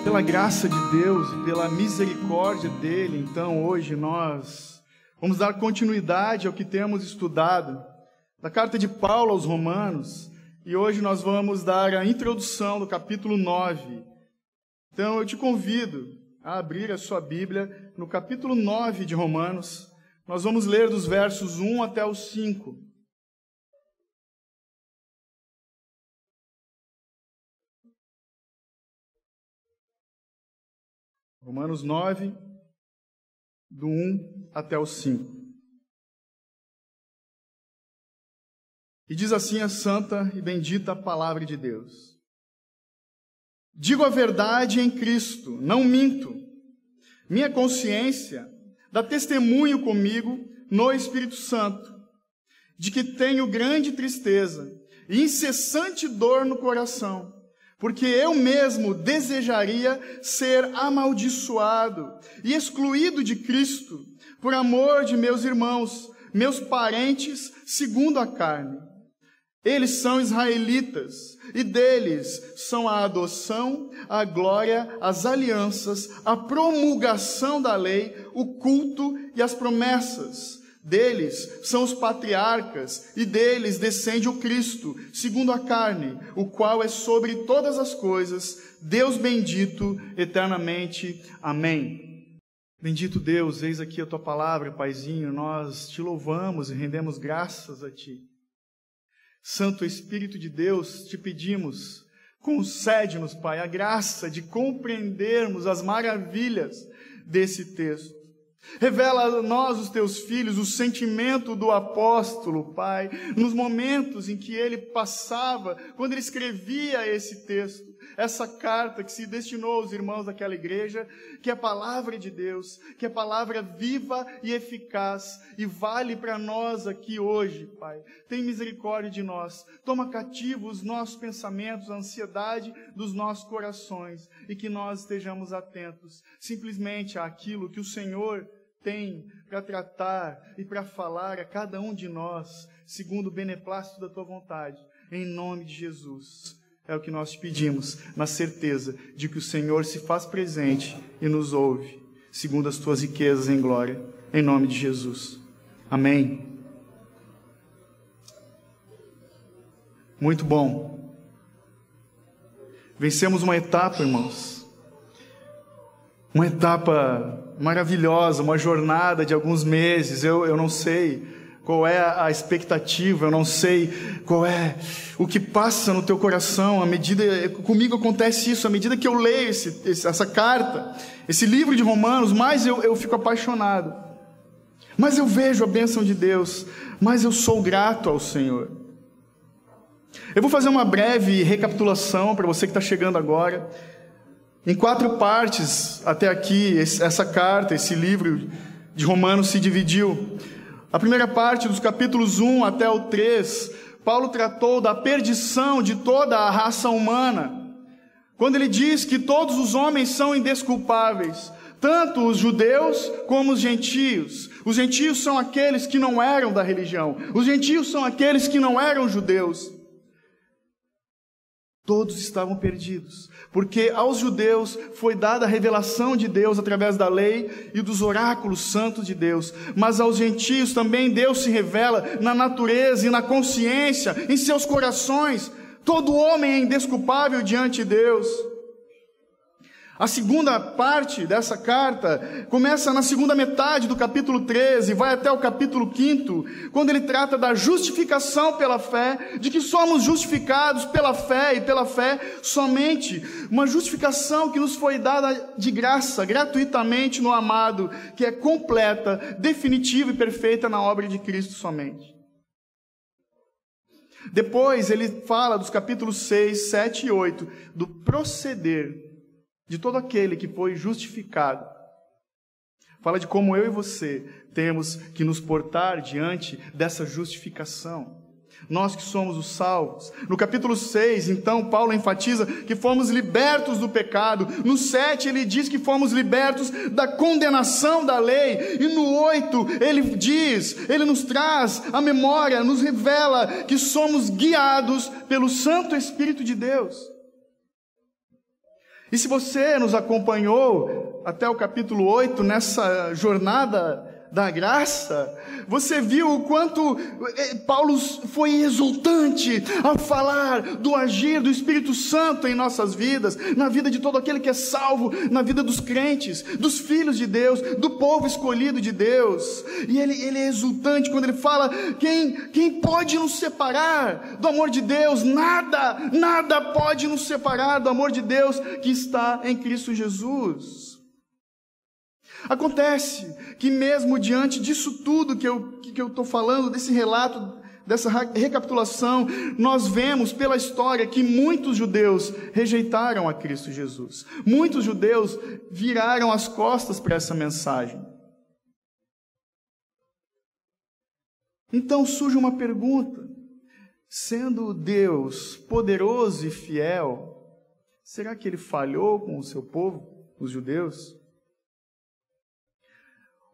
Pela graça de Deus e pela misericórdia dele, então hoje nós vamos dar continuidade ao que temos estudado da carta de Paulo aos Romanos, e hoje nós vamos dar a introdução do capítulo 9. Então eu te convido a abrir a sua Bíblia no capítulo 9 de Romanos. Nós vamos ler dos versos 1 até os 5. Romanos 9, do 1 até o 5. E diz assim a santa e bendita palavra de Deus. Digo a verdade em Cristo, não minto. Minha consciência dá testemunho comigo no Espírito Santo, de que tenho grande tristeza e incessante dor no coração, porque eu mesmo desejaria ser amaldiçoado e excluído de Cristo, por amor de meus irmãos, meus parentes segundo a carne. Eles são israelitas, e deles são a adoção, a glória, as alianças, a promulgação da lei, o culto e as promessas. Deles são os patriarcas, e deles descende o Cristo, segundo a carne, o qual é sobre todas as coisas, Deus bendito eternamente. Amém. Bendito Deus, eis aqui a tua palavra, Paizinho, nós te louvamos e rendemos graças a ti. Santo Espírito de Deus, te pedimos, concede-nos, Pai, a graça de compreendermos as maravilhas desse texto. Revela a nós, os teus filhos, o sentimento do apóstolo, Pai, nos momentos em que ele passava, quando ele escrevia esse texto, essa carta que se destinou aos irmãos daquela igreja, que é a palavra de Deus, que é a palavra viva e eficaz, e vale para nós aqui hoje, Pai. Tem misericórdia de nós, toma cativo os nossos pensamentos, a ansiedade dos nossos corações, e que nós estejamos atentos simplesmente àquilo que o Senhor tem para tratar e para falar a cada um de nós, segundo o beneplácito da tua vontade, em nome de Jesus. É o que nós te pedimos, na certeza de que o Senhor se faz presente e nos ouve, segundo as tuas riquezas em glória, em nome de Jesus. Amém. Muito bom. Vencemos uma etapa, irmãos. Uma etapa maravilhosa, uma jornada de alguns meses. Eu não sei qual é a expectativa, eu não sei qual é o que passa no teu coração, à medida, comigo acontece isso, à medida que eu leio essa carta, esse livro de Romanos, mais eu fico apaixonado, mais eu vejo a bênção de Deus, mais eu sou grato ao Senhor. Eu vou fazer uma breve recapitulação para você que está chegando agora, em 4 partes até aqui, essa carta, esse livro de Romanos se dividiu. A primeira parte, dos capítulos 1 até o 3, Paulo tratou da perdição de toda a raça humana, quando ele diz que todos os homens são indesculpáveis, tanto os judeus como os gentios. Os gentios são aqueles que não eram da religião, os gentios são aqueles que não eram judeus. Todos estavam perdidos, porque aos judeus foi dada a revelação de Deus através da lei e dos oráculos santos de Deus, mas aos gentios também Deus se revela na natureza e na consciência, em seus corações. Todo homem é indesculpável diante de Deus. A segunda parte dessa carta começa na segunda metade do capítulo 13 e vai até o capítulo 5, quando ele trata da justificação pela fé, de que somos justificados pela fé e pela fé somente, uma justificação que nos foi dada de graça, gratuitamente no amado, que é completa, definitiva e perfeita na obra de Cristo somente. Depois ele fala dos capítulos 6, 7 e 8, do proceder de todo aquele que foi justificado. Fala de como eu e você temos que nos portar diante dessa justificação. Nós que somos os salvos. No capítulo 6, então, Paulo enfatiza que fomos libertos do pecado. No 7, ele diz que fomos libertos da condenação da lei. E no 8, ele nos traz a memória, nos revela que somos guiados pelo Santo Espírito de Deus. E se você nos acompanhou até o capítulo 8, nessa jornada da graça, você viu o quanto Paulo foi exultante ao falar do agir do Espírito Santo em nossas vidas, na vida de todo aquele que é salvo, na vida dos crentes, dos filhos de Deus, do povo escolhido de Deus. E ele é exultante quando ele fala: quem pode nos separar do amor de Deus? Nada pode nos separar do amor de Deus que está em Cristo Jesus. Acontece que mesmo diante disso tudo que eu estou falando, desse relato, dessa recapitulação, nós vemos pela história que muitos judeus rejeitaram a Cristo Jesus. Muitos judeus viraram as costas para essa mensagem. Então surge uma pergunta: sendo Deus poderoso e fiel, será que Ele falhou com o seu povo, os judeus?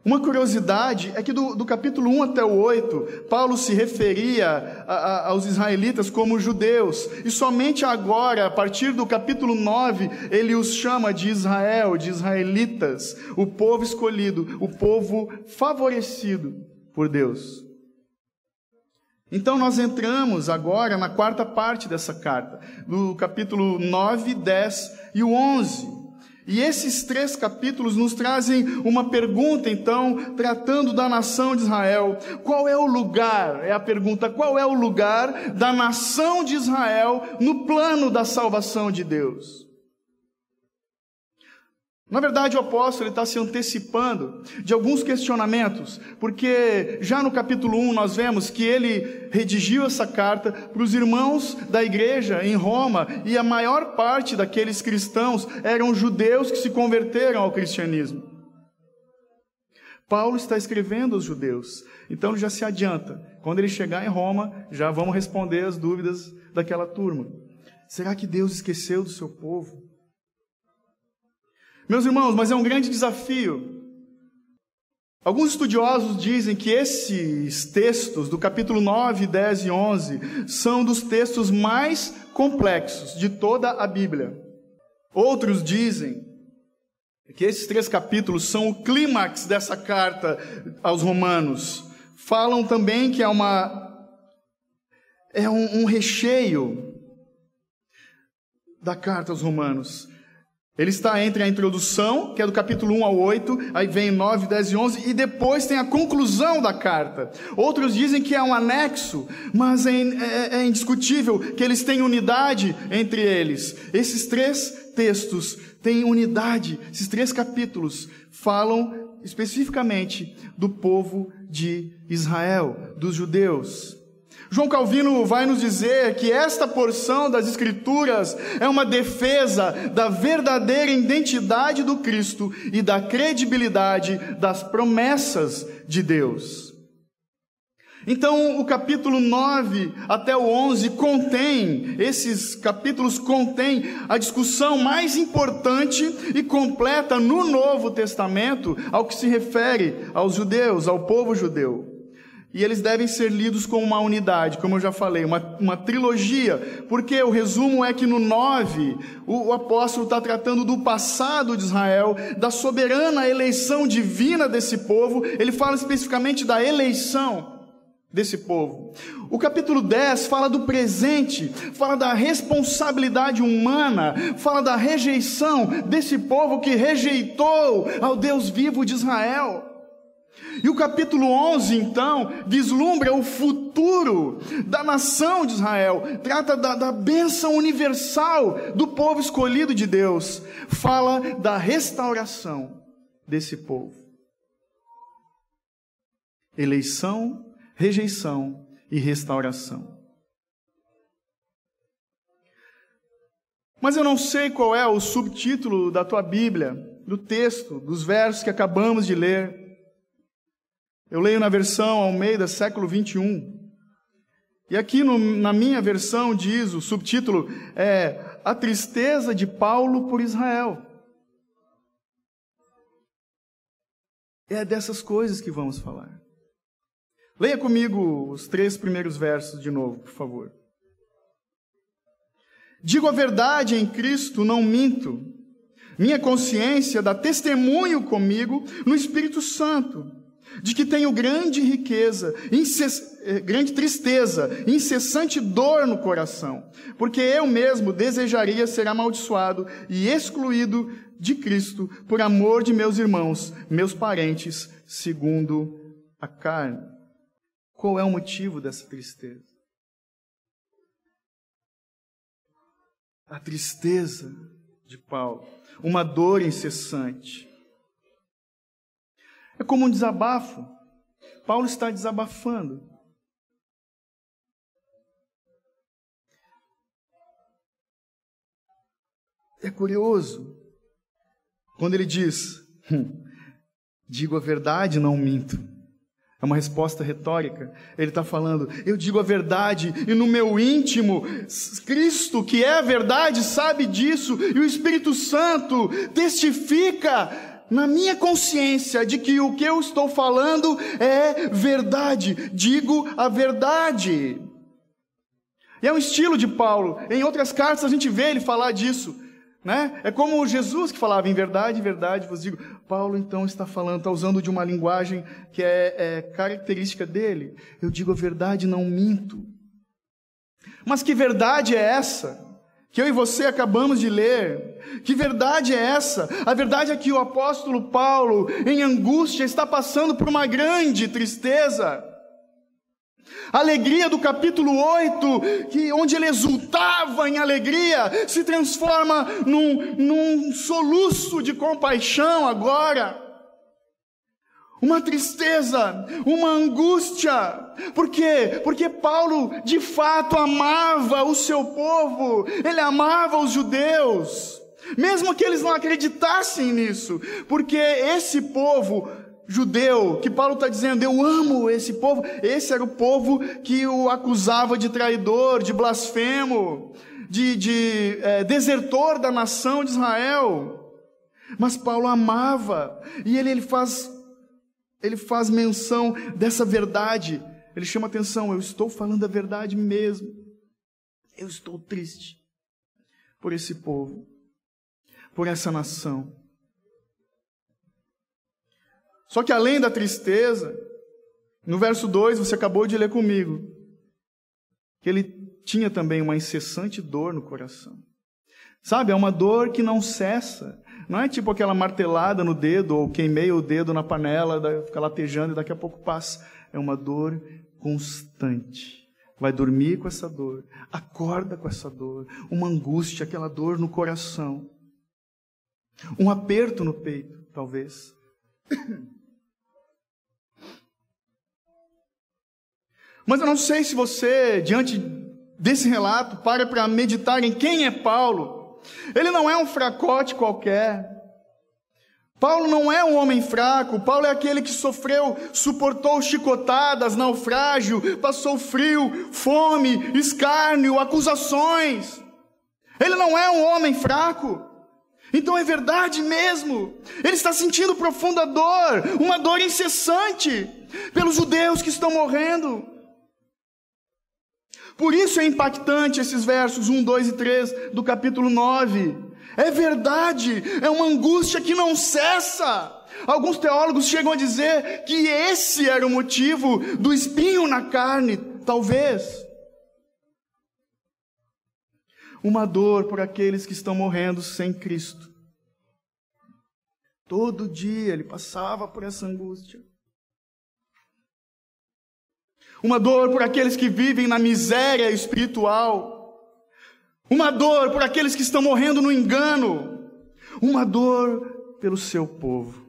Uma curiosidade é que do capítulo 1 até o 8, Paulo se referia aos israelitas como judeus, e somente agora, a partir do capítulo 9, ele os chama de Israel, de israelitas, o povo escolhido, o povo favorecido por Deus. Então nós entramos agora na quarta parte dessa carta, do capítulo 9, 10 e o 11. E esses 3 capítulos nos trazem uma pergunta, então, tratando da nação de Israel. Qual é o lugar? É a pergunta: qual é o lugar da nação de Israel no plano da salvação de Deus? Na verdade, o apóstolo está se antecipando de alguns questionamentos, porque já no capítulo 1 nós vemos que ele redigiu essa carta para os irmãos da igreja em Roma, e a maior parte daqueles cristãos eram judeus que se converteram ao cristianismo. Paulo está escrevendo aos judeus, então ele já se adianta. Quando ele chegar em Roma, já vamos responder as dúvidas daquela turma. Será que Deus esqueceu do seu povo? Meus irmãos, mas é um grande desafio. Alguns estudiosos dizem que esses textos, do capítulo 9, 10 e 11, são dos textos mais complexos de toda a Bíblia. Outros dizem que esses 3 capítulos são o clímax dessa carta aos Romanos. Falam também que é um recheio da carta aos Romanos. Ele está entre a introdução, que é do capítulo 1 ao 8, aí vem 9, 10 e 11, e depois tem a conclusão da carta. Outros dizem que é um anexo, mas é indiscutível que eles têm unidade entre eles. Esses 3 textos têm unidade, esses 3 capítulos falam especificamente do povo de Israel, dos judeus. João Calvino vai nos dizer que esta porção das Escrituras é uma defesa da verdadeira identidade do Cristo e da credibilidade das promessas de Deus. Então, o capítulo 9 até o 11 esses capítulos contêm a discussão mais importante e completa no Novo Testamento ao que se refere aos judeus, ao povo judeu. E eles devem ser lidos como uma unidade, como eu já falei, uma trilogia, porque o resumo é que no 9, o apóstolo está tratando do passado de Israel, da soberana eleição divina desse povo. Ele fala especificamente da eleição desse povo. O capítulo 10 fala do presente, fala da responsabilidade humana, fala da rejeição desse povo que rejeitou ao Deus vivo de Israel. E o capítulo 11, então, vislumbra o futuro da nação de Israel, trata da bênção universal do povo escolhido de Deus, fala da restauração desse povo. Eleição, rejeição e restauração. Mas eu não sei qual é o subtítulo da tua Bíblia, do texto, dos versos que acabamos de ler. Eu leio na versão Almeida, século 21. E aqui na minha versão diz, o subtítulo é A Tristeza de Paulo por Israel. É dessas coisas que vamos falar. Leia comigo os 3 primeiros versos de novo, por favor. Digo a verdade em Cristo, não minto. Minha consciência dá testemunho comigo no Espírito Santo, de que tenho grande riqueza, grande tristeza, incessante dor no coração, porque eu mesmo desejaria ser amaldiçoado e excluído de Cristo por amor de meus irmãos, meus parentes, segundo a carne. Qual é o motivo dessa tristeza? A tristeza de Paulo, uma dor incessante. É como um desabafo. Paulo está desabafando. É curioso quando ele diz, digo a verdade, não minto. É uma resposta retórica. Ele está falando, eu digo a verdade e no meu íntimo, Cristo, que é a verdade, sabe disso, e o Espírito Santo testifica na minha consciência de que o que eu estou falando é verdade. Digo a verdade. E é um estilo de Paulo. Em outras cartas a gente vê ele falar disso, né? É como Jesus que falava, em verdade vos digo. Paulo então está falando, está usando de uma linguagem que é característica dele. Eu digo a verdade, não minto. Mas que verdade é essa que eu e você acabamos de ler? Que verdade é essa? A verdade é que o apóstolo Paulo, em angústia, está passando por uma grande tristeza. A alegria do capítulo 8, onde ele exultava em alegria, se transforma num soluço de compaixão agora. Uma tristeza, uma angústia. Por quê? Porque Paulo, de fato, amava o seu povo. Ele amava os judeus. Mesmo que eles não acreditassem nisso. Porque esse povo judeu, que Paulo está dizendo, eu amo esse povo. Esse era o povo que o acusava de traidor, de blasfemo, de desertor da nação de Israel. Mas Paulo amava. E ele faz menção dessa verdade. Ele chama atenção, eu estou falando a verdade mesmo. Eu estou triste por esse povo, por essa nação. Só que além da tristeza, no verso 2, você acabou de ler comigo, que ele tinha também uma incessante dor no coração. Sabe, é uma dor que não cessa. Não é tipo aquela martelada no dedo, ou queimei o dedo na panela, fica latejando e daqui a pouco passa. É uma dor constante. Vai dormir com essa dor, acorda com essa dor, uma angústia, aquela dor no coração. Um aperto no peito, talvez. Mas eu não sei se você, diante desse relato, para meditar em quem é Paulo. Ele não é um fracote qualquer. Paulo não é um homem fraco. Paulo é aquele que suportou chicotadas, naufrágio, passou frio, fome, escárnio, acusações. Ele não é um homem fraco. Então é verdade mesmo. Ele está sentindo profunda dor, uma dor incessante pelos judeus que estão morrendo. Por isso é impactante esses versos 1, 2 e 3 do capítulo 9. É verdade, é uma angústia que não cessa. Alguns teólogos chegam a dizer que esse era o motivo do espinho na carne, talvez. Uma dor por aqueles que estão morrendo sem Cristo. Todo dia ele passava por essa angústia. Uma dor por aqueles que vivem na miséria espiritual. Uma dor por aqueles que estão morrendo no engano. Uma dor pelo seu povo.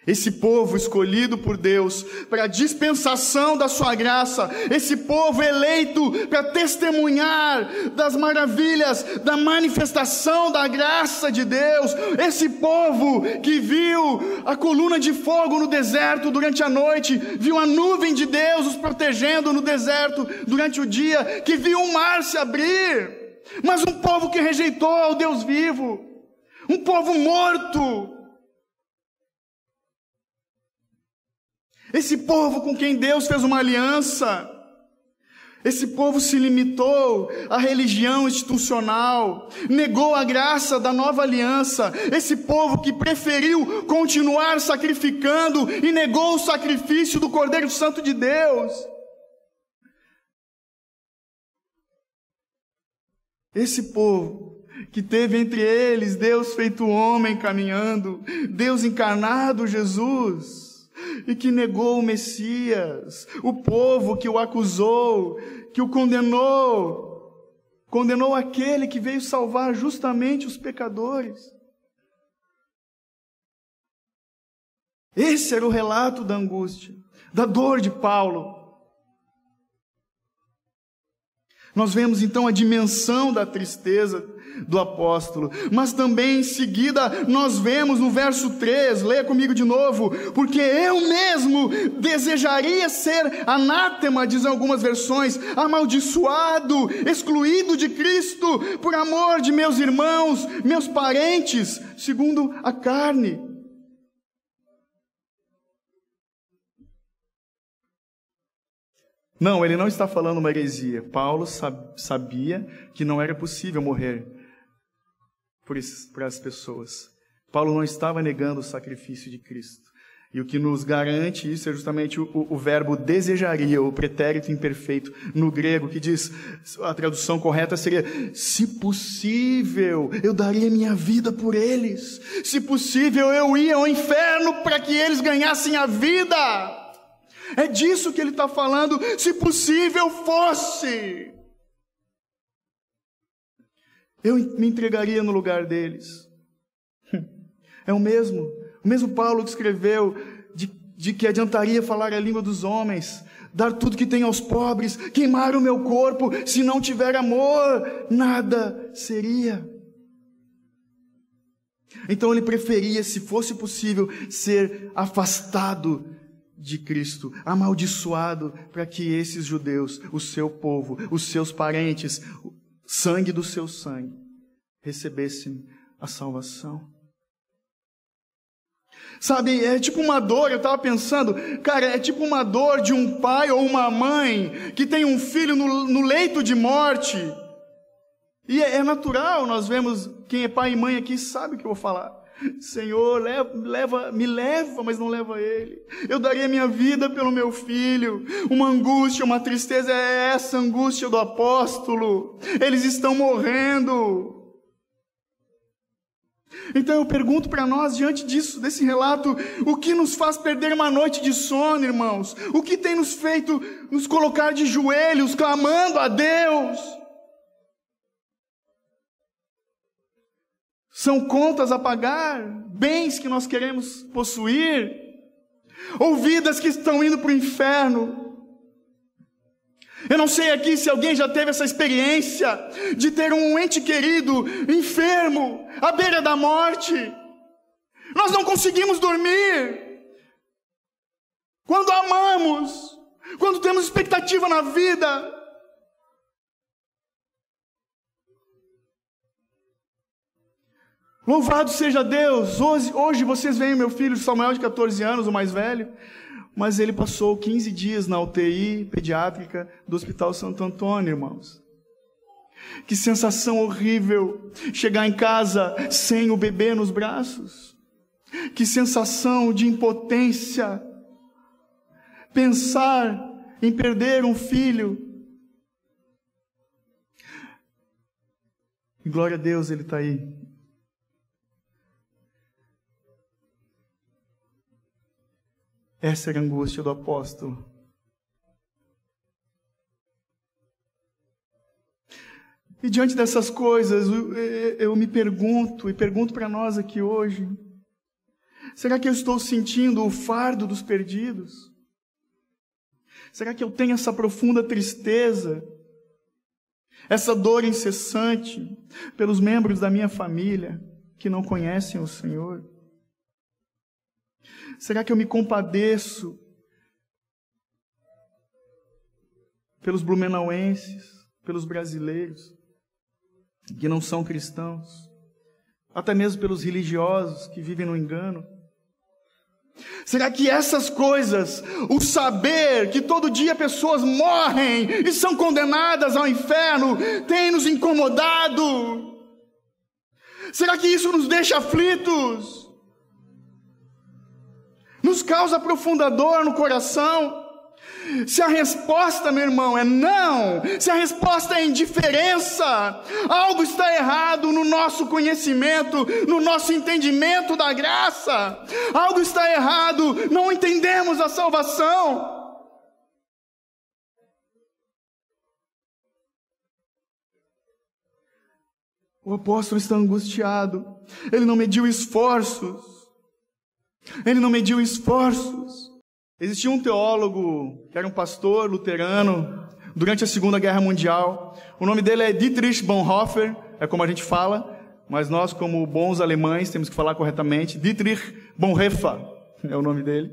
Esse povo escolhido por Deus para a dispensação da sua graça. Esse povo eleito para testemunhar das maravilhas, da manifestação da graça de Deus. Esse povo que viu a coluna de fogo no deserto durante a noite, viu a nuvem de Deus os protegendo no deserto durante o dia, que viu o mar se abrir. Mas um povo que rejeitou ao Deus vivo. Um povo morto. Esse povo com quem Deus fez uma aliança, Esse povo se limitou à religião institucional, negou a graça da nova aliança. Esse povo que preferiu continuar sacrificando e negou o sacrifício do Cordeiro Santo de Deus. Esse povo que teve entre eles Deus feito homem caminhando, Deus encarnado, Jesus, e que negou o Messias, o povo que o acusou, que o condenou aquele que veio salvar justamente os pecadores. Esse era o relato da angústia, da dor de Paulo. Nós vemos então a dimensão da tristeza do apóstolo, mas também em seguida nós vemos no verso 3, leia comigo de novo, porque eu mesmo desejaria ser anátema, dizem algumas versões, amaldiçoado, excluído de Cristo, por amor de meus irmãos, meus parentes, segundo a carne. Não, ele não está falando uma heresia. Paulo sabia que não era possível morrer por as pessoas. Paulo não estava negando o sacrifício de Cristo. E o que nos garante isso é justamente o verbo desejaria, o pretérito imperfeito no grego, que diz, a tradução correta seria, se possível, eu daria minha vida por eles. Se possível, eu ia ao inferno para que eles ganhassem a vida. É disso que ele está falando, se possível fosse. Eu me entregaria no lugar deles. É o mesmo Paulo que escreveu de que adiantaria falar a língua dos homens, dar tudo que tem aos pobres, queimar o meu corpo, se não tiver amor, nada seria. Então ele preferia, se fosse possível, ser afastado de Cristo, amaldiçoado, para que esses judeus, o seu povo, os seus parentes, o sangue do seu sangue, recebessem a salvação. Sabe, é tipo uma dor, eu estava pensando, cara, é tipo uma dor de um pai ou uma mãe que tem um filho no leito de morte. E é natural, nós vemos, quem é pai e mãe aqui sabe o que eu vou falar. Senhor, me leva, mas não leva ele. Eu daria minha vida pelo meu filho. Uma angústia, uma tristeza, é essa angústia do apóstolo. Eles estão morrendo. Então eu pergunto para nós, diante disso, desse relato, o que nos faz perder uma noite de sono, irmãos? O que tem nos feito nos colocar de joelhos, clamando a Deus? São contas a pagar? Bens que nós queremos possuir? Ou vidas que estão indo para o inferno? Eu não sei aqui se alguém já teve essa experiência de ter um ente querido enfermo, à beira da morte. Nós não conseguimos dormir. Quando amamos, quando temos expectativa na vida, louvado seja Deus. Hoje vocês veem meu filho Samuel, de 14 anos, o mais velho, mas ele passou 15 dias na UTI pediátrica do Hospital Santo Antônio, irmãos. Que sensação horrível chegar em casa sem o bebê nos braços. Que sensação de impotência pensar em perder um filho. E glória a Deus, ele está aí. Essa era a angústia do apóstolo. E diante dessas coisas, eu me pergunto, e pergunto para nós aqui hoje, será que eu estou sentindo o fardo dos perdidos? Será que eu tenho essa profunda tristeza, essa dor incessante pelos membros da minha família que não conhecem o Senhor? Será que eu me compadeço pelos blumenauenses, pelos brasileiros que não são cristãos, até mesmo pelos religiosos que vivem no engano? Será que essas coisas, o saber que todo dia pessoas morrem e são condenadas ao inferno, tem nos incomodado? Será que isso nos deixa aflitos? Nos causa profunda dor no coração? Se a resposta, meu irmão, é não, se a resposta é indiferença, algo está errado no nosso conhecimento, no nosso entendimento da graça, algo está errado, não entendemos a salvação. O apóstolo está angustiado, ele não mediu esforços, Existia um teólogo que era um pastor luterano durante a Segunda Guerra Mundial. O nome dele é Dietrich Bonhoeffer, é como a gente fala, mas nós, como bons alemães, temos que falar corretamente. Dietrich Bonhoeffer é o nome dele.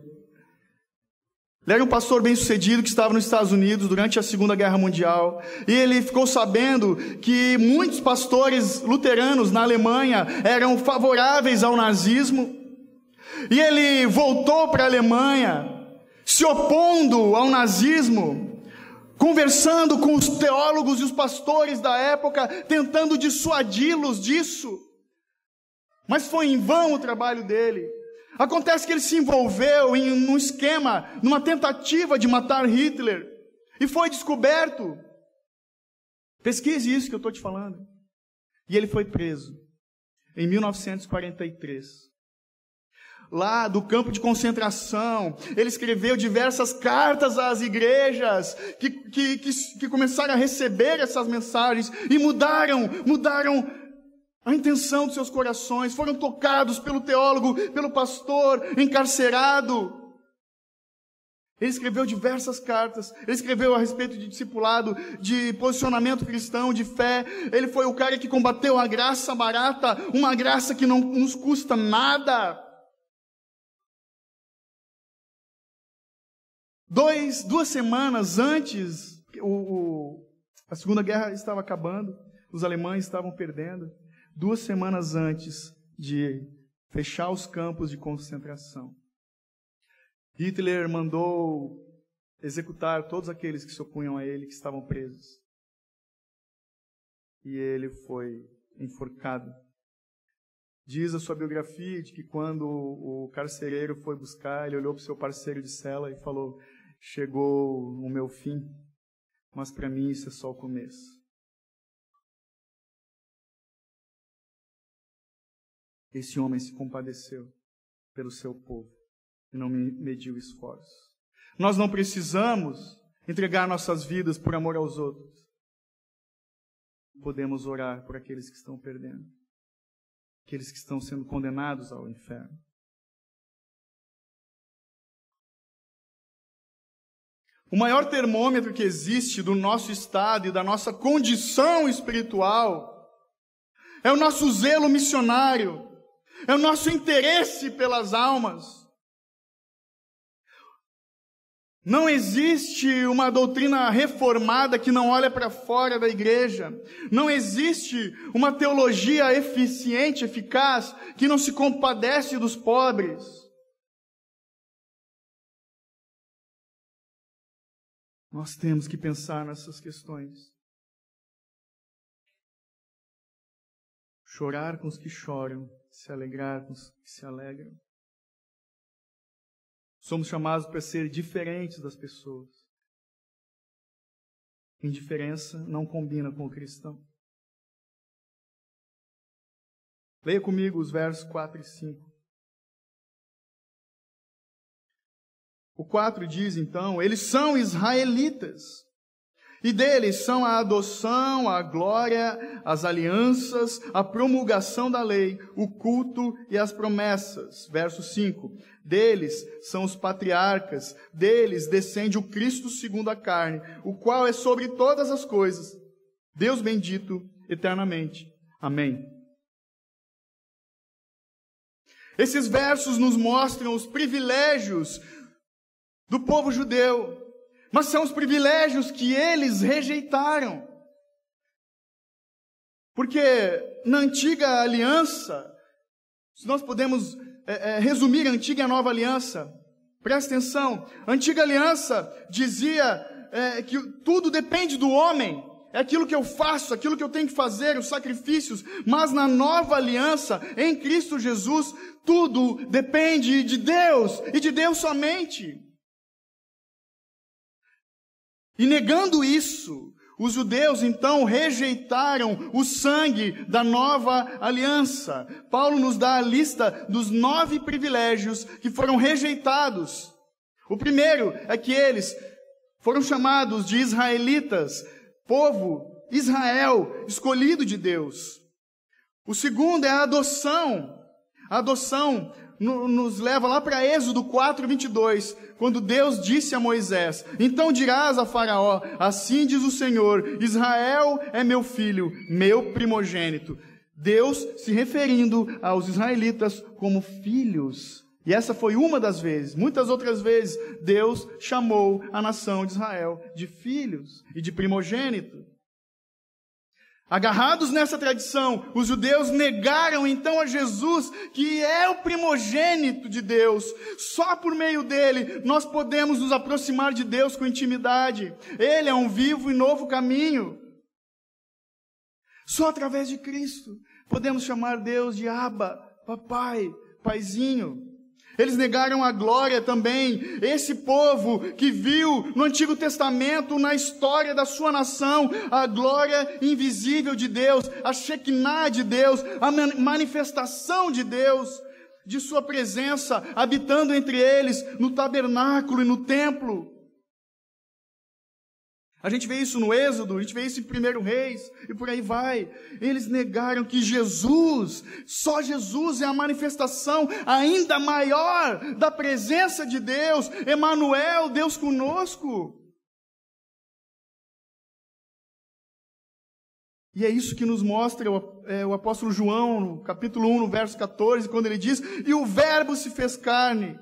Ele era um pastor bem-sucedido que estava nos Estados Unidos durante a Segunda Guerra Mundial. E ele ficou sabendo que muitos pastores luteranos na Alemanha eram favoráveis ao nazismo. E ele voltou para a Alemanha, se opondo ao nazismo, conversando com os teólogos e os pastores da época, tentando dissuadi-los disso. Mas foi em vão o trabalho dele. Acontece que ele se envolveu em um esquema, numa tentativa de matar Hitler, e foi descoberto. Pesquise isso que eu estou te falando. E ele foi preso em 1943. Lá do campo de concentração, ele escreveu diversas cartas às igrejas que começaram a receber essas mensagens e mudaram a intenção dos seus corações, foram tocados pelo teólogo, pelo pastor encarcerado. Ele escreveu diversas cartas, ele escreveu a respeito de discipulado, de posicionamento cristão, de fé. Ele foi o cara que combateu a graça barata, uma graça que não nos custa nada. Duas semanas antes, a Segunda Guerra estava acabando, os alemães estavam perdendo. 2 semanas antes de fechar os campos de concentração, Hitler mandou executar todos aqueles que se opunham a ele, que estavam presos. E ele foi enforcado. Diz a sua biografia de que quando o carcereiro foi buscar, ele olhou para o seu parceiro de cela e falou: chegou o meu fim, mas para mim isso é só o começo. Esse homem se compadeceu pelo seu povo e não mediu esforços. Nós não precisamos entregar nossas vidas por amor aos outros. Podemos orar por aqueles que estão perdendo, aqueles que estão sendo condenados ao inferno. O maior termômetro que existe do nosso estado e da nossa condição espiritual é o nosso zelo missionário, é o nosso interesse pelas almas. Não existe uma doutrina reformada que não olha para fora da igreja. Não existe uma teologia eficiente, eficaz, que não se compadece dos pobres. Nós temos que pensar nessas questões. Chorar com os que choram, se alegrar com os que se alegram. Somos chamados para ser diferentes das pessoas. Indiferença não combina com o cristão. Leia comigo os versos 4 e 5. O 4 diz, então, eles são israelitas, e deles são a adoção, a glória, as alianças, a promulgação da lei, o culto e as promessas. Verso 5. Deles são os patriarcas, deles descende o Cristo segundo a carne, o qual é sobre todas as coisas, Deus bendito eternamente. Amém. Esses versos nos mostram os privilégios do povo judeu, mas são os privilégios que eles rejeitaram. Porque na antiga aliança, se nós podemos resumir a antiga e a nova aliança. Presta atenção, a antiga aliança dizia que tudo depende do homem, é aquilo que eu faço, aquilo que eu tenho que fazer, os sacrifícios, mas na nova aliança, em Cristo Jesus, tudo depende de Deus, e de Deus somente. E negando isso, os judeus então rejeitaram o sangue da nova aliança. Paulo nos dá a lista dos 9 privilégios que foram rejeitados. O primeiro é que eles foram chamados de israelitas, povo, Israel, escolhido de Deus. O segundo é a adoção. A adoção nos leva lá para Êxodo 4:22, quando Deus disse a Moisés: então dirás a Faraó, assim diz o Senhor, Israel é meu filho, meu primogênito. Deus se referindo aos israelitas como filhos. E essa foi uma das vezes. Muitas outras vezes, Deus chamou a nação de Israel de filhos e de primogênito. Agarrados nessa tradição, os judeus negaram então a Jesus, que é o primogênito de Deus. Só por meio dele nós podemos nos aproximar de Deus com intimidade. Ele é um vivo e novo caminho. Só através de Cristo podemos chamar Deus de Abba, papai, paizinho. Eles negaram a glória também. Esse povo que viu no Antigo Testamento, na história da sua nação, a glória invisível de Deus, a Shekinah de Deus, a manifestação de Deus, de sua presença, habitando entre eles, no tabernáculo e no templo. A gente vê isso no Êxodo, a gente vê isso em 1 Reis, e por aí vai. Eles negaram que Jesus, só Jesus é a manifestação ainda maior da presença de Deus, Emanuel, Deus conosco. E é isso que nos mostra o apóstolo João, no capítulo 1, no verso 14, quando ele diz: e o Verbo se fez carne,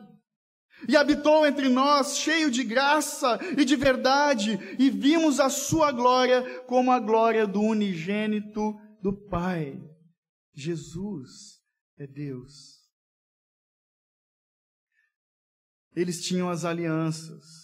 e habitou entre nós, cheio de graça e de verdade, e vimos a sua glória como a glória do unigênito do Pai. Jesus é Deus. Eles tinham as alianças.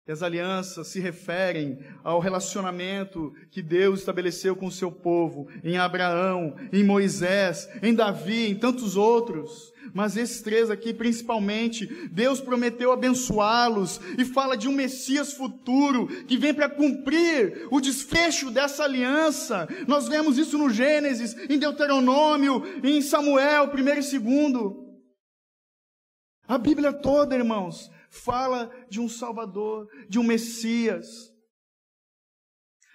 E as alianças se referem ao relacionamento que Deus estabeleceu com o seu povo, em Abraão, em Moisés, em Davi, em tantos outros. Mas esses 3 aqui, principalmente, Deus prometeu abençoá-los e fala de um Messias futuro que vem para cumprir o desfecho dessa aliança. Nós vemos isso no Gênesis, em Deuteronômio, em Samuel, 1 e 2. A Bíblia toda, irmãos, fala de um Salvador, de um Messias.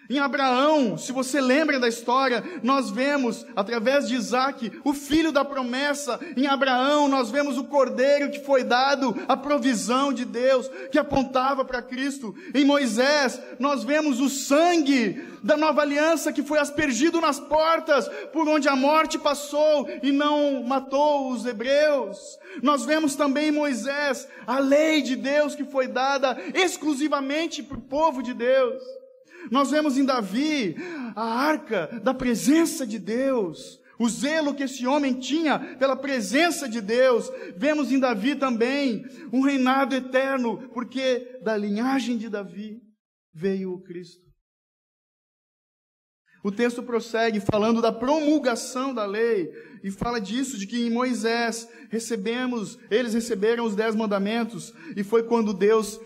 Em Abraão, se você lembra da história, nós vemos, através de Isaac, o filho da promessa. Em Abraão, nós vemos o cordeiro que foi dado, a provisão de Deus, que apontava para Cristo. Em Moisés, nós vemos o sangue da nova aliança que foi aspergido nas portas, por onde a morte passou e não matou os hebreus. Nós vemos também em Moisés a lei de Deus que foi dada exclusivamente para o povo de Deus. Nós vemos em Davi a arca da presença de Deus, o zelo que esse homem tinha pela presença de Deus. Vemos em Davi também um reinado eterno, porque da linhagem de Davi veio o Cristo. O texto prossegue falando da promulgação da lei, e fala disso, de que em Moisés eles receberam os 10 mandamentos, e foi quando Deus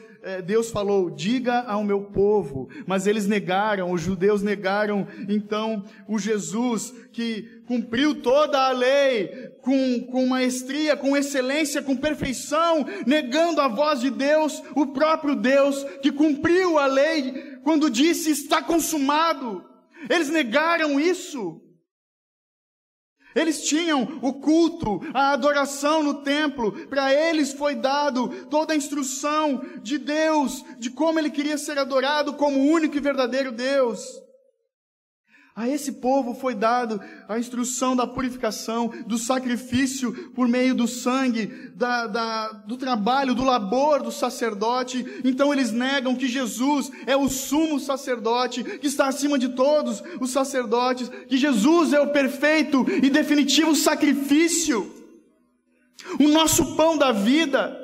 falou: diga ao meu povo. Mas eles negaram, os judeus negaram então o Jesus que cumpriu toda a lei com maestria, com excelência, com perfeição, negando a voz de Deus, o próprio Deus que cumpriu a lei quando disse: está consumado. Eles negaram isso. Eles tinham o culto, a adoração no templo. Para eles foi dado toda a instrução de Deus, de como Ele queria ser adorado como o único e verdadeiro Deus. A esse povo foi dado a instrução da purificação, do sacrifício por meio do sangue, do trabalho, do labor do sacerdote. Então eles negam que Jesus é o sumo sacerdote, que está acima de todos os sacerdotes, que Jesus é o perfeito e definitivo sacrifício, o nosso pão da vida.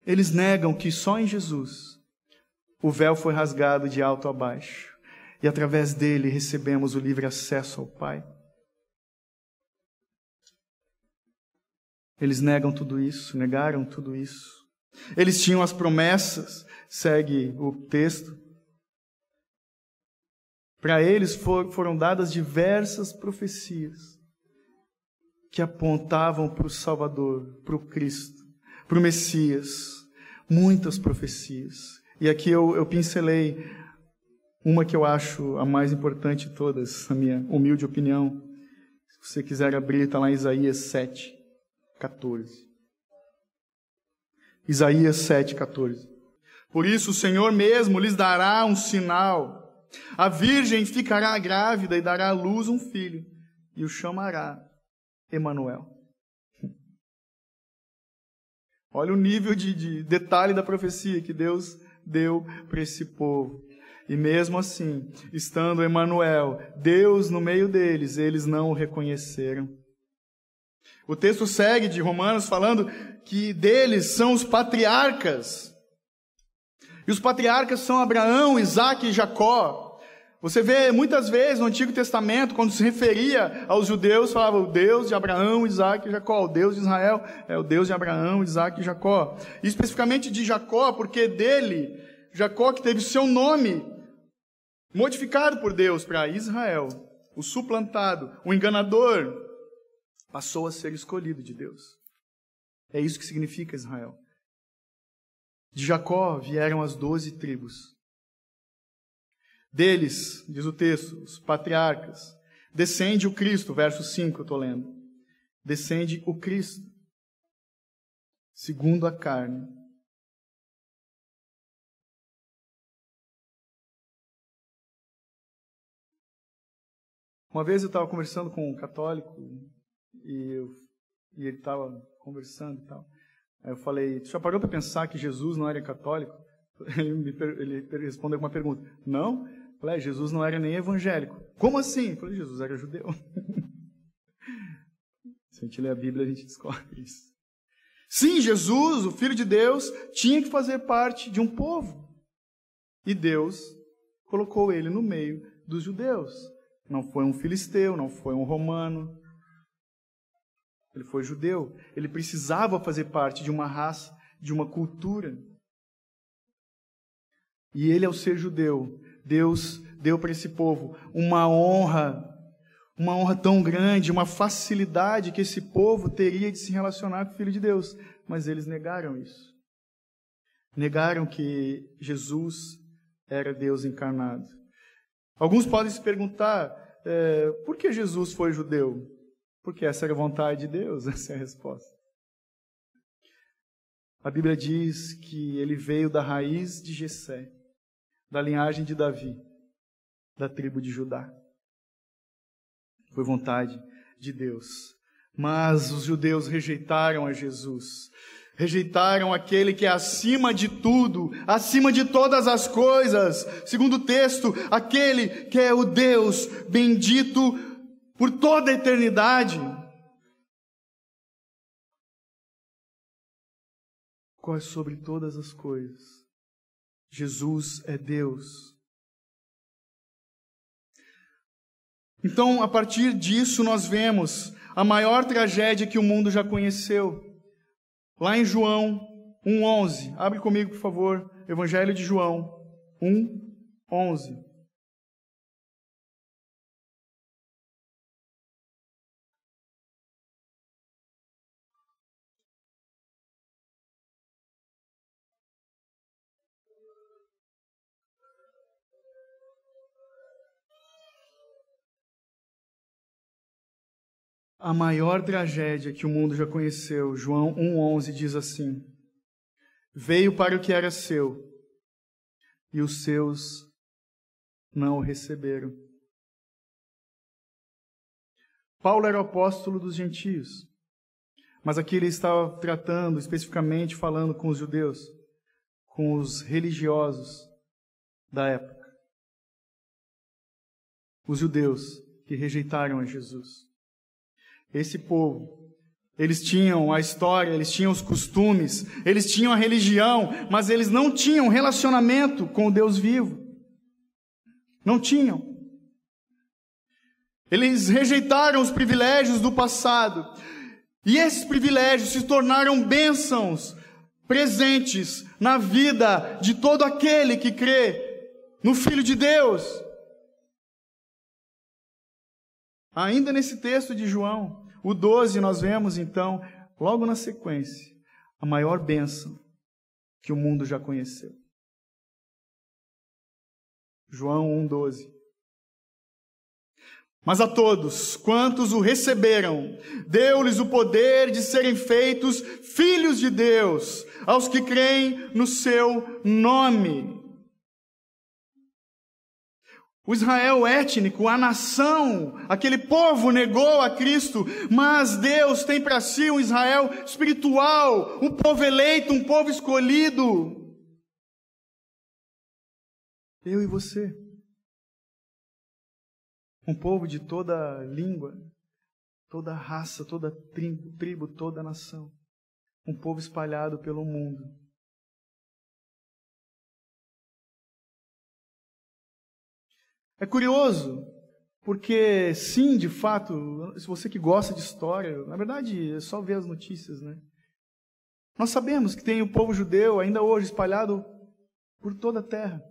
Eles negam que só em Jesus o véu foi rasgado de alto a baixo, e através dele recebemos o livre acesso ao Pai. Eles negam tudo isso, negaram tudo isso. Eles tinham as promessas, segue o texto. Para eles foram dadas diversas profecias que apontavam para o Salvador, para o Cristo, para o Messias. Muitas profecias. E aqui eu pincelei uma que eu acho a mais importante de todas, na minha humilde opinião. Se você quiser abrir, está lá em Isaías 7:14. Isaías 7:14. Por isso o Senhor mesmo lhes dará um sinal. A virgem ficará grávida e dará à luz um filho, e o chamará Emanuel. Olha o nível de detalhe da profecia que Deus deu para esse povo. E mesmo assim, estando Emanuel, Deus no meio deles, eles não o reconheceram. O texto segue de Romanos falando que deles são os patriarcas. E os patriarcas são Abraão, Isaque e Jacó. Você vê muitas vezes no Antigo Testamento, quando se referia aos judeus, falava o Deus de Abraão, Isaque e Jacó. O Deus de Israel é o Deus de Abraão, Isaque e Jacó. E especificamente de Jacó, porque dele, Jacó que teve seu nome modificado por Deus para Israel, o suplantado, o enganador, passou a ser escolhido de Deus. É isso que significa Israel. De Jacó vieram as 12 tribos. Deles, diz o texto, os patriarcas, descende o Cristo, verso 5 eu estou lendo. Descende o Cristo, segundo a carne. Uma vez eu estava conversando com um católico e ele estava conversando e tal. Aí eu falei, você já parou para pensar que Jesus não era católico? Ele respondeu com uma pergunta. Não? Eu falei, Jesus não era nem evangélico. Como assim? Eu falei, Jesus era judeu. Se a gente lê a Bíblia, a gente descobre isso. Sim, Jesus, o Filho de Deus, tinha que fazer parte de um povo. E Deus colocou ele no meio dos judeus. Não foi um filisteu, não foi um romano. Ele foi judeu. Ele precisava fazer parte de uma raça, de uma cultura. E ele, ao ser judeu, Deus deu para esse povo uma honra tão grande, uma facilidade que esse povo teria de se relacionar com o Filho de Deus. Mas eles negaram isso. Negaram que Jesus era Deus encarnado. Alguns podem se perguntar, por que Jesus foi judeu? Porque essa era a vontade de Deus, essa é a resposta. A Bíblia diz que ele veio da raiz de Jessé, da linhagem de Davi, da tribo de Judá. Foi vontade de Deus. Mas os judeus rejeitaram a Jesus. Rejeitaram aquele que é acima de tudo, acima de todas as coisas. Segundo o texto, aquele que é o Deus bendito por toda a eternidade. Qual é sobre todas as coisas? Jesus é Deus. Então, a partir disso, nós vemos a maior tragédia que o mundo já conheceu. Lá em João 1:11. Abre comigo, por favor. Evangelho de João 1:11. A maior tragédia que o mundo já conheceu, João 1:11 diz assim: veio para o que era seu, e os seus não o receberam. Paulo era o apóstolo dos gentios, mas aqui ele estava tratando, especificamente falando com os judeus, com os religiosos da época. Os judeus que rejeitaram a Jesus. Esse povo, eles tinham a história, eles tinham os costumes, eles tinham a religião, mas eles não tinham relacionamento com o Deus vivo. Não tinham. Eles rejeitaram os privilégios do passado. E esses privilégios se tornaram bênçãos presentes na vida de todo aquele que crê no Filho de Deus. Ainda nesse texto de João, o 12, nós vemos então, logo na sequência, a maior bênção que o mundo já conheceu. João 1,12. Mas a todos quantos o receberam, deu-lhes o poder de serem feitos filhos de Deus, aos que creem no seu nome. O Israel étnico, a nação, aquele povo negou a Cristo, mas Deus tem para si um Israel espiritual, um povo eleito, um povo escolhido. Eu e você. Um povo de toda língua, toda raça, toda tribo, toda nação. Um povo espalhado pelo mundo. É curioso, porque sim, de fato, se você que gosta de história, na verdade é só ver as notícias, né? Nós sabemos que tem o povo judeu ainda hoje espalhado por toda a terra.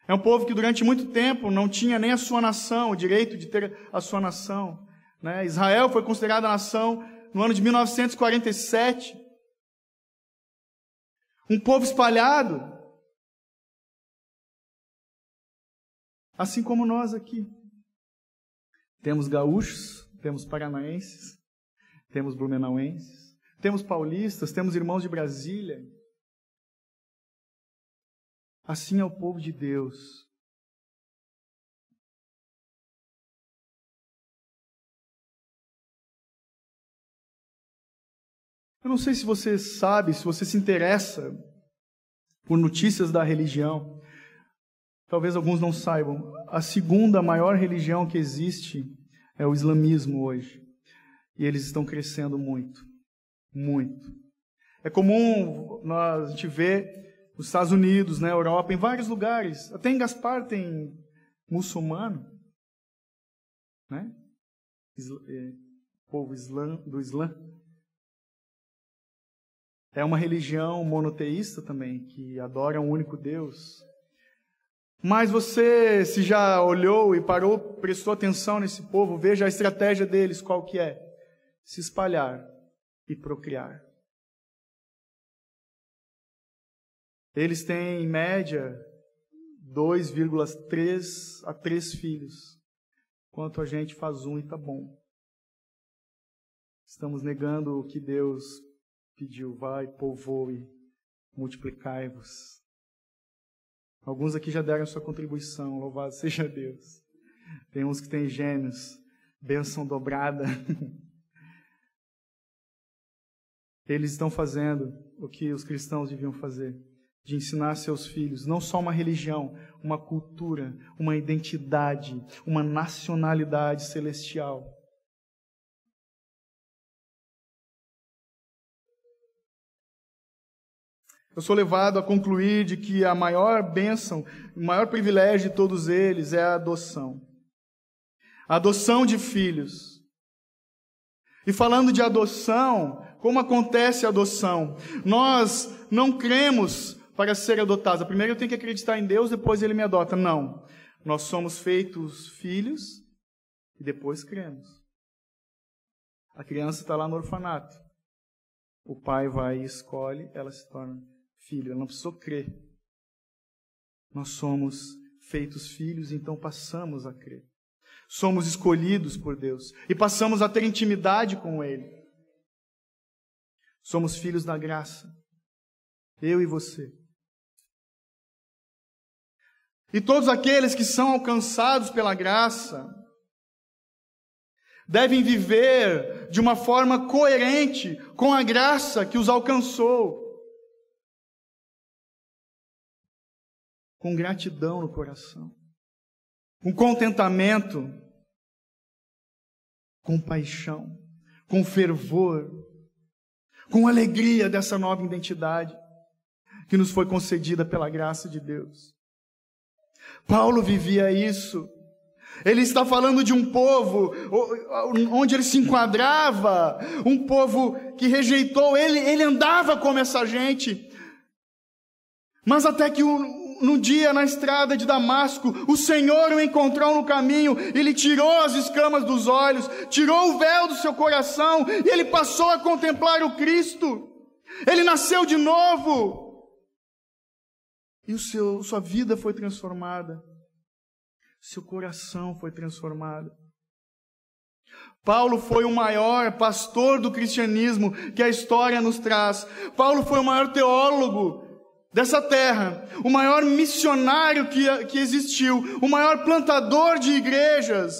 É um povo que durante muito tempo não tinha nem a sua nação, o direito de ter a sua nação, né? Israel foi considerada nação no ano de 1947. Um povo espalhado, assim como nós aqui. Temos gaúchos, temos paranaenses, temos blumenauenses, temos paulistas, temos irmãos de Brasília. Assim é o povo de Deus. Eu não sei se você sabe, se você se interessa por notícias da religião. Talvez alguns não saibam. A segunda maior religião que existe é o islamismo hoje. E eles estão crescendo muito. Muito. É comum a gente ver nos Estados Unidos, na Europa, em vários lugares. Até em Gaspar tem muçulmano, né? Povo do Islã. É uma religião monoteísta também, que adora um único Deus. Mas você, se já olhou e parou, prestou atenção nesse povo, veja a estratégia deles, qual que é? Se espalhar e procriar. Eles têm, em média, 2,3 a 3 filhos. Enquanto a gente faz um e está bom. Estamos negando o que Deus pediu. Vai, povoe, multiplicai-vos. Alguns aqui já deram sua contribuição. Louvado seja Deus. Tem uns que têm gêmeos. Bênção dobrada. Eles estão fazendo o que os cristãos deviam fazer. De ensinar seus filhos, não só uma religião, uma cultura, uma identidade, uma nacionalidade celestial. Eu sou levado a concluir de que a maior bênção, o maior privilégio de todos eles é a adoção. A adoção de filhos. E falando de adoção, como acontece a adoção? Nós não cremos para ser adotados. Primeiro eu tenho que acreditar em Deus, depois Ele me adota. Não. Nós somos feitos filhos e depois cremos. A criança está lá no orfanato. O pai vai e escolhe, ela se torna filho. Ela não precisou crer. Nós somos feitos filhos, então passamos a crer. Somos escolhidos por Deus e passamos a ter intimidade com Ele. Somos filhos da graça. Eu e você. E todos aqueles que são alcançados pela graça devem viver de uma forma coerente com a graça que os alcançou. Com gratidão no coração, com contentamento, com paixão, com fervor, com alegria dessa nova identidade que nos foi concedida pela graça de Deus. Paulo vivia isso. Ele está falando de um povo onde ele se enquadrava, um povo que rejeitou ele andava como essa gente. Mas até que no dia na estrada de Damasco, o Senhor o encontrou no caminho, ele tirou as escamas dos olhos, tirou o véu do seu coração, e ele passou a contemplar o Cristo. Ele nasceu de novo. E sua vida foi transformada. Seu coração foi transformado. Paulo foi o maior pastor do cristianismo que a história nos traz. Paulo foi o maior teólogo dessa terra, o maior missionário que existiu, o maior plantador de igrejas.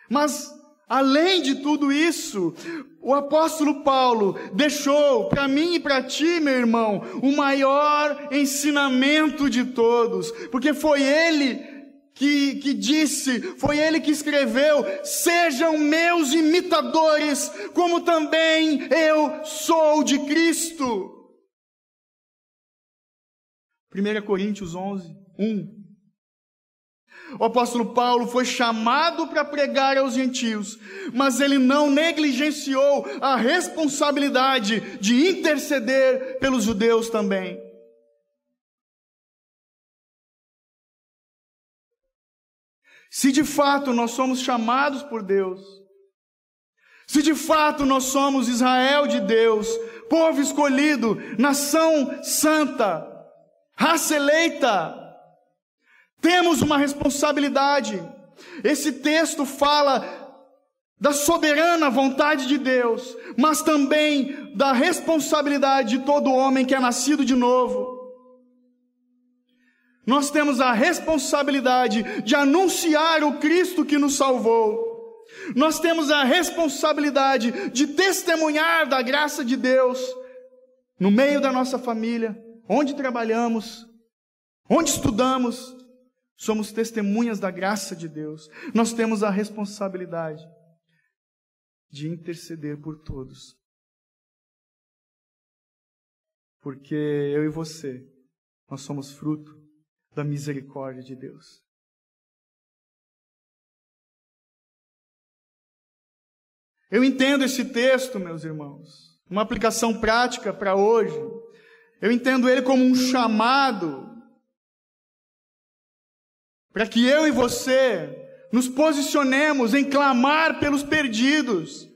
Mas, além de tudo isso, o apóstolo Paulo deixou para mim e para ti, meu irmão, o maior ensinamento de todos, porque foi ele que disse, foi ele que escreveu: sejam meus imitadores, como também eu sou de Cristo. 1 Coríntios 11, 1. O apóstolo Paulo foi chamado para pregar aos gentios, mas ele não negligenciou a responsabilidade de interceder pelos judeus também. Se de fato nós somos chamados por Deus, se de fato nós somos Israel de Deus, povo escolhido, nação santa, raça eleita, temos uma responsabilidade. Esse texto fala da soberana vontade de Deus, mas também da responsabilidade de todo homem que é nascido de novo. Nós temos a responsabilidade de anunciar o Cristo que nos salvou. Nós temos a responsabilidade de testemunhar da graça de Deus no meio da nossa família, onde trabalhamos, onde estudamos. Somos testemunhas da graça de Deus. Nós temos a responsabilidade de interceder por todos. Porque eu e você, nós somos fruto da misericórdia de Deus. Eu entendo esse texto, meus irmãos, uma aplicação prática para hoje. Eu entendo ele como um chamado para que eu e você nos posicionemos em clamar pelos perdidos,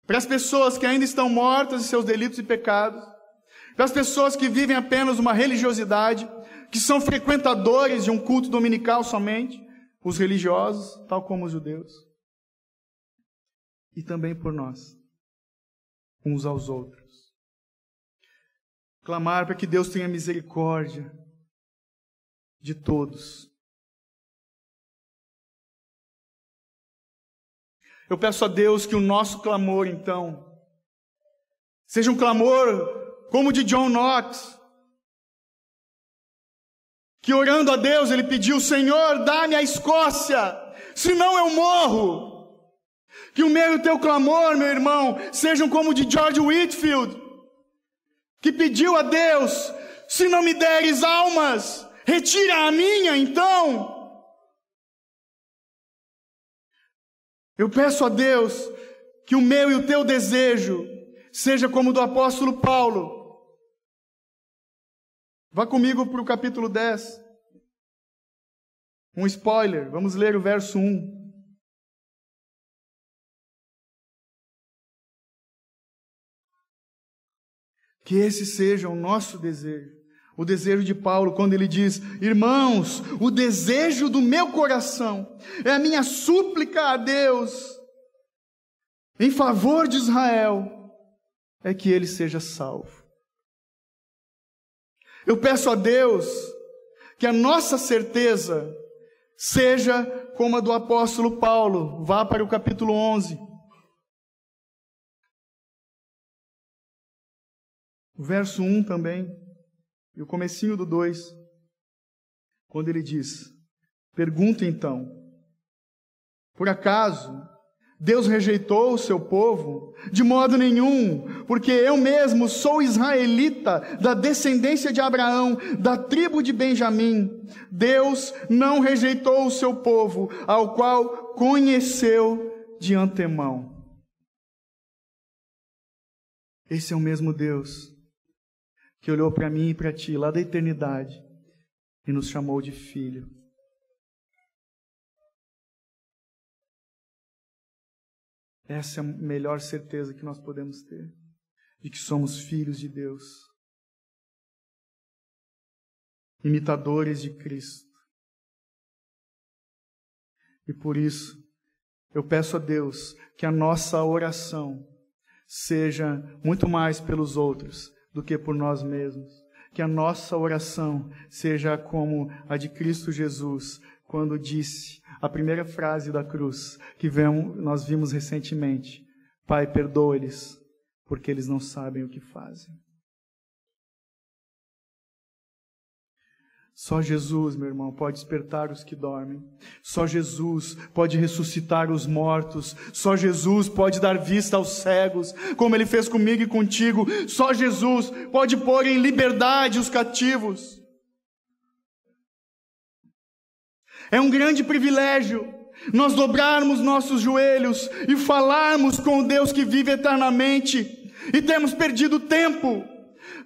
para as pessoas que ainda estão mortas em seus delitos e pecados, para as pessoas que vivem apenas uma religiosidade, que são frequentadores de um culto dominical somente, os religiosos, tal como os judeus. E também por nós, uns aos outros. Clamar para que Deus tenha misericórdia de todos. Eu peço a Deus que o nosso clamor, então, seja um clamor como o de John Knox, que orando a Deus ele pediu: Senhor, dá-me a Escócia, senão eu morro. Que o meu e o teu clamor, meu irmão, sejam como o de George Whitefield, que pediu a Deus: se não me deres almas, retira a minha, então. Eu peço a Deus que o meu e o teu desejo seja como o do apóstolo Paulo. Vá comigo para o capítulo 10. Um spoiler, vamos ler o verso 1. Que esse seja o nosso desejo. O desejo de Paulo, quando ele diz: irmãos, o desejo do meu coração, é a minha súplica a Deus, em favor de Israel, é que ele seja salvo. Eu peço a Deus que a nossa certeza seja como a do apóstolo Paulo. Vá para o capítulo 11. O verso 1 também, e o comecinho do 2, quando ele diz: pergunto então, por acaso Deus rejeitou o seu povo? De modo nenhum, porque eu mesmo sou israelita, da descendência de Abraão, da tribo de Benjamim. Deus não rejeitou o seu povo, ao qual conheceu de antemão. Esse é o mesmo Deus que olhou para mim e para ti, lá da eternidade, e nos chamou de filho. Essa é a melhor certeza que nós podemos ter, de que somos filhos de Deus, imitadores de Cristo. E por isso, eu peço a Deus que a nossa oração seja muito mais pelos outros do que por nós mesmos. Que a nossa oração seja como a de Cristo Jesus, quando disse a primeira frase da cruz, que nós vimos recentemente: Pai, perdoa-lhes, porque eles não sabem o que fazem. Só Jesus, meu irmão, pode despertar os que dormem. Só Jesus pode ressuscitar os mortos. Só Jesus pode dar vista aos cegos, como Ele fez comigo e contigo. Só Jesus pode pôr em liberdade os cativos. É um grande privilégio nós dobrarmos nossos joelhos e falarmos com o Deus que vive eternamente. E temos perdido tempo.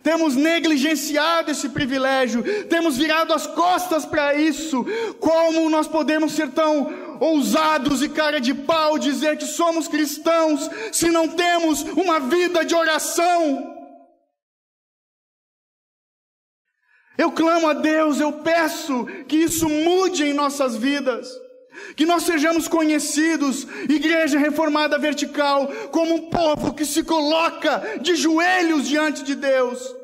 Temos negligenciado esse privilégio, temos virado as costas para isso. Como nós podemos ser tão ousados e cara de pau dizer que somos cristãos se não temos uma vida de oração? Eu clamo a Deus, eu peço que isso mude em nossas vidas. Que nós sejamos conhecidos, Igreja Reformada Vertical, como um povo que se coloca de joelhos diante de Deus.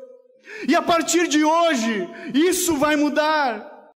E a partir de hoje, isso vai mudar.